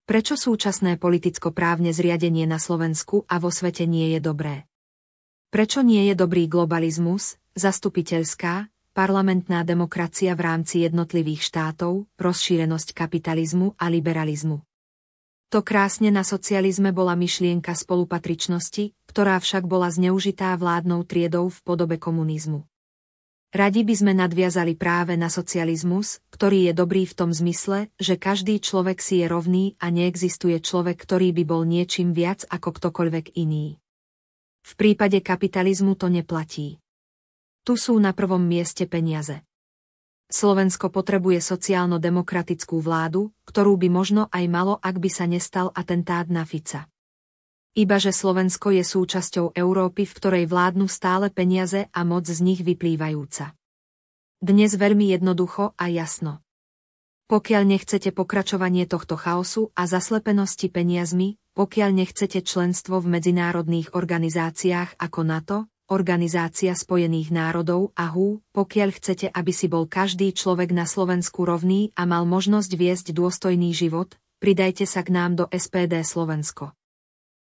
Prečo súčasné politicko-právne zriadenie na Slovensku a vo svete nie je dobré? Prečo nie je dobrý globalizmus, zastupiteľská, parlamentná demokracia v rámci jednotlivých štátov, rozšírenosť kapitalizmu a liberalizmu? To krásne na socializme bola myšlienka spolupatričnosti, ktorá však bola zneužitá vládnou triedou v podobe komunizmu. Radi by sme nadviazali práve na socializmus, ktorý je dobrý v tom zmysle, že každý človek si je rovný a neexistuje človek, ktorý by bol niečím viac ako ktokoľvek iný. V prípade kapitalizmu to neplatí. Tu sú na prvom mieste peniaze. Slovensko potrebuje sociálno-demokratickú vládu, ktorú by možno aj malo, ak by sa nestal atentát na Fica. Ibaže Slovensko je súčasťou Európy, v ktorej vládnu stále peniaze a moc z nich vyplývajúca. Dnes veľmi jednoducho a jasno. Pokiaľ nechcete pokračovanie tohto chaosu a zaslepenosti peniazmi, pokiaľ nechcete členstvo v medzinárodných organizáciách ako NATO, Organizácia spojených národov a HU, pokiaľ chcete, aby si bol každý človek na Slovensku rovný a mal možnosť viesť dôstojný život, pridajte sa k nám do SPD Slovensko.